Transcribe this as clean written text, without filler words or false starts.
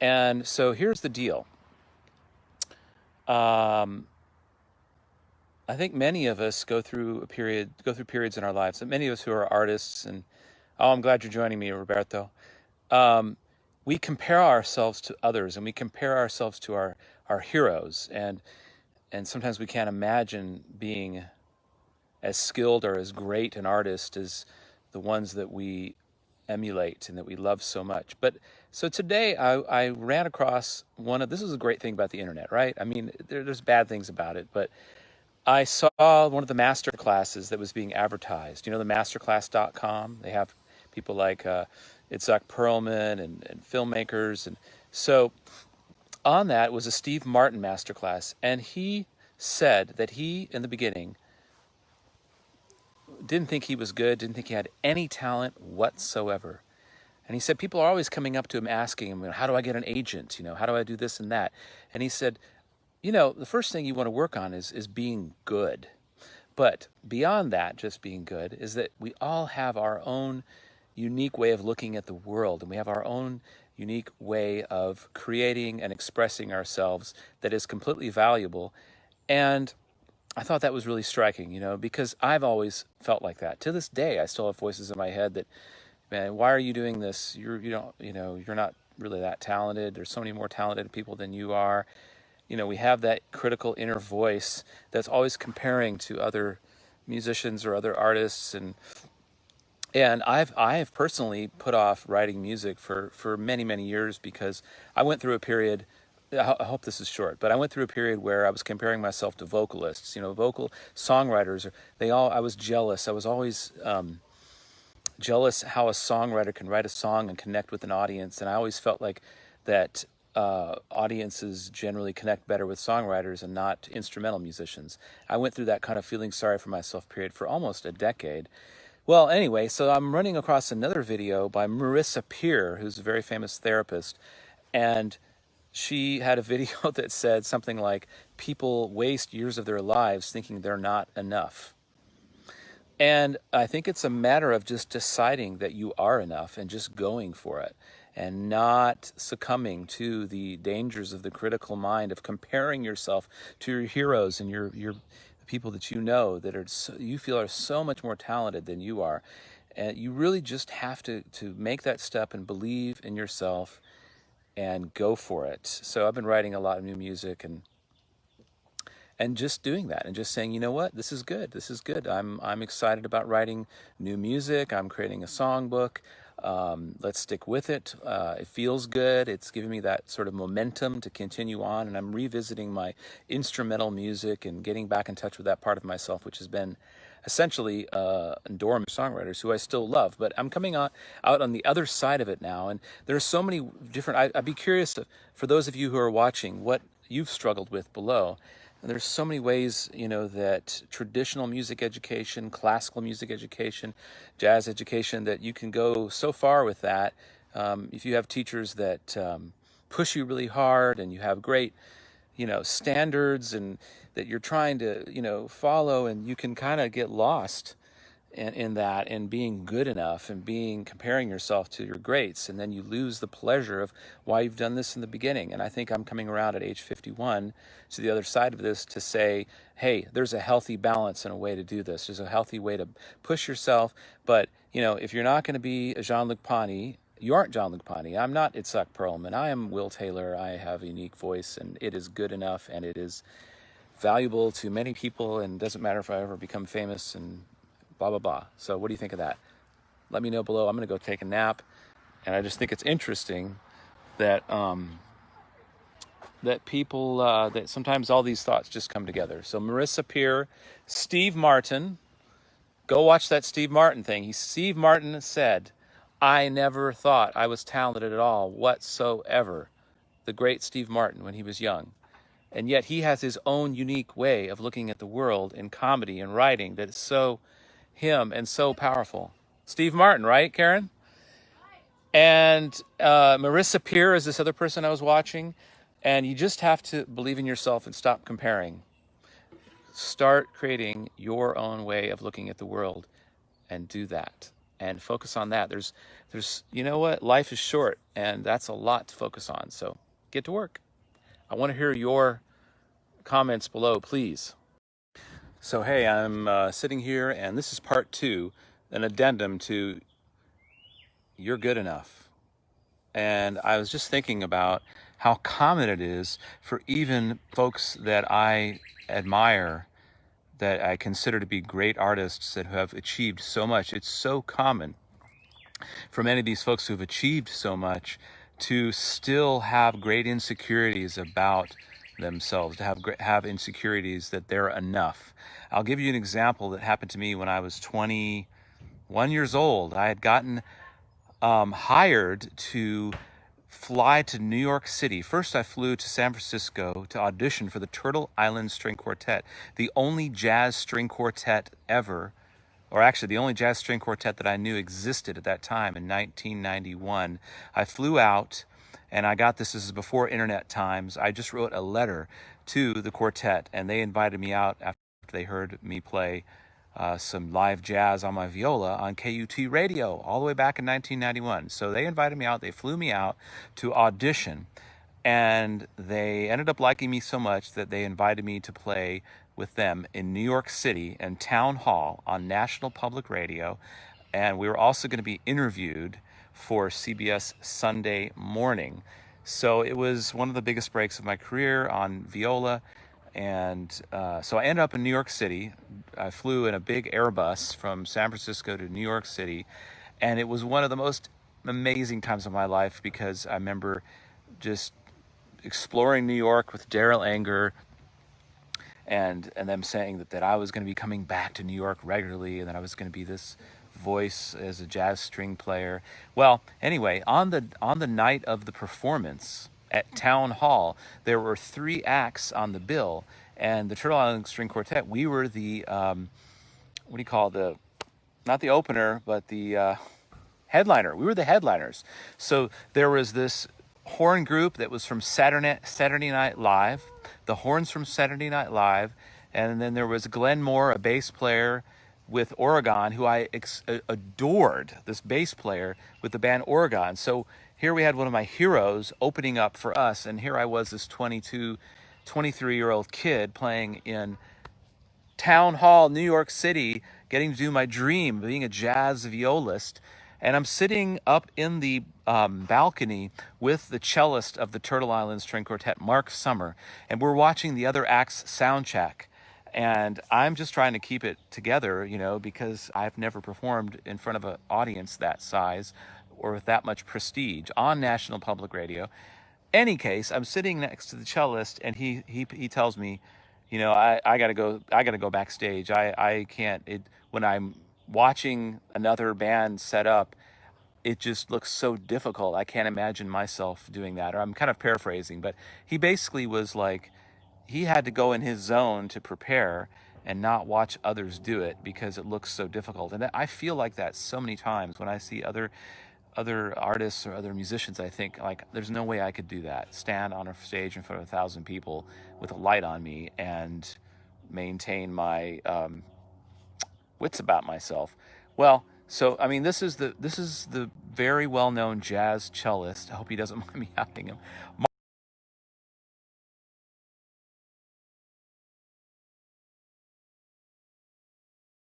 And so here's the deal. Um, I think many of us go through periods in our lives, and many of us who are artists, and oh, I'm glad you're joining me, Roberto. Um, we compare ourselves to others, and we compare ourselves to our heroes, and sometimes we can't imagine being as skilled or as great an artist as the ones that we emulate and that we love so much. But so today I ran across this is a great thing about the internet, right? I mean, there's bad things about it, but I saw one of the master classes that was being advertised. You know, the masterclass.com. They have people like Itzhak Perlman and filmmakers. And so on that was a Steve Martin masterclass. And he said that he, in the beginning, didn't think he was good, didn't think he had any talent whatsoever. And he said people are always coming up to him asking him, how do I get an agent? How do I do this and that? And he said, the first thing you want to work on is being good. But beyond that, just being good, is that we all have our own unique way of looking at the world, and we have our own unique way of creating and expressing ourselves that is completely valuable. And I thought that was really striking, because I've always felt like that. To this day, I still have voices in my head that, man, why are you doing this? You're not really that talented. There's so many more talented people than you are. We have that critical inner voice that's always comparing to other musicians or other artists, and I have personally put off writing music for many, many years because I went through a period. I hope this is short, but I went through a period where I was comparing myself to vocalists. Vocal songwriters. I was jealous. I was always jealous how a songwriter can write a song and connect with an audience, and I always felt like that audiences generally connect better with songwriters and not instrumental musicians. I went through that kind of feeling sorry for myself period for almost a decade. Well, anyway, so I'm running across another video by Marissa Peer, who's a very famous therapist, and she had a video that said something like, people waste years of their lives thinking they're not enough. And I think it's a matter of just deciding that you are enough and just going for it and not succumbing to the dangers of the critical mind, of comparing yourself to your heroes and your people that you feel are so much more talented than you are. And you really just have to make that step and believe in yourself and go for it. So I've been writing a lot of new music and just doing that and just saying, you know what, this is good. This is good. I'm excited about writing new music. I'm creating a songbook. Let's stick with it. It feels good. It's giving me that sort of momentum to continue on. And I'm revisiting my instrumental music and getting back in touch with that part of myself, which has been essentially dormant songwriters who I still love. But I'm coming out on the other side of it now. And there are so many different, I'd be curious for those of you who are watching, what you've struggled with below. And there's so many ways, that traditional music education, classical music education, jazz education, that you can go so far with that. If you have teachers that push you really hard and you have great, standards and that you're trying to, follow, and you can kind of get lost in that and being good enough and comparing yourself to your greats, and then you lose the pleasure of why you've done this in the beginning. And I think I'm coming around at age 51 to the other side of this to say, hey, there's a healthy balance and a way to do this. There's a healthy way to push yourself. But if you're not going to be a Jean-Luc Ponty, you aren't Jean-Luc Ponty. I'm not Itzhak Perlman. I am Will Taylor. I have a unique voice, and it is good enough, and it is valuable to many people, and doesn't matter if I ever become famous and blah, blah, blah. So what do you think of that? Let me know below. I'm going to go take a nap. And I just think it's interesting that that people, that sometimes all these thoughts just come together. So Marissa Peer, Steve Martin, go watch that Steve Martin thing. Steve Martin said, I never thought I was talented at all whatsoever. The great Steve Martin when he was young. And yet he has his own unique way of looking at the world in comedy and writing that is so him and so powerful. Steve Martin, right, Karen? And Marissa Peer is this other person I was watching. And you just have to believe in yourself and stop comparing. Start creating your own way of looking at the world and do that. and focus on that. There's, you know what? Life is short, and that's a lot to focus on. So get to work. I want to hear your comments below, please. So, hey, I'm sitting here, and this is part 2, an addendum to You're Good Enough. And I was just thinking about how common it is for even folks that I admire, that I consider to be great artists that have achieved so much. It's so common for many of these folks who've achieved so much to still have great insecurities about themselves, to have insecurities that they're enough. I'll give you an example that happened to me when I was 21 years old. I had gotten hired to fly to New York City. First, I flew to San Francisco to audition for the Turtle Island String Quartet, the only jazz string quartet ever, or actually the only jazz string quartet that I knew existed at that time in 1991. I flew out, and I got this is before internet times. I just wrote a letter to the quartet, and they invited me out after they heard me play some live jazz on my viola on KUT radio all the way back in 1991. So they invited me out, they flew me out to audition, and they ended up liking me so much that they invited me to play with them in New York City and Town Hall on National Public Radio. And we were also going to be interviewed for CBS Sunday Morning. So it was one of the biggest breaks of my career on viola. And so I ended up in New York City. I flew in a big Airbus from San Francisco to New York City. And it was one of the most amazing times of my life, because I remember just exploring New York with Daryl Anger, and them saying that I was going to be coming back to New York regularly, and that I was going to be this voice as a jazz string player. Well, anyway, on the night of the performance at Town Hall, there were 3 acts on the bill, and the Turtle Island String Quartet, we were the not the opener, but the headliner. We were the headliners. So there was this horn group that was from Saturday Night Live, the horns from Saturday Night Live, and then there was Glenn Moore, a bass player with Oregon, who I adored, this bass player with the band Oregon. So here we had one of my heroes opening up for us, and here I was, this 23-year-old kid playing in Town Hall, New York City, getting to do my dream, being a jazz violist. And I'm sitting up in the balcony with the cellist of the Turtle Island String Quartet, Mark Summer, and we're watching the other acts sound check. And I'm just trying to keep it together, because I've never performed in front of an audience that size or with that much prestige on National Public Radio. Any case, I'm sitting next to the cellist, and he tells me, I gotta go backstage. I can't. When I'm watching another band set up, it just looks so difficult. I can't imagine myself doing that. Or I'm kind of paraphrasing, but he basically was like, he had to go in his zone to prepare and not watch others do it because it looks so difficult. And I feel like that so many times when I see other artists or other musicians. I think, like, there's no way I could do that. Stand on a stage in front of 1,000 people with a light on me and maintain my wits about myself. Well, so I mean, this is the very well-known jazz cellist. I hope he doesn't mind me outing him.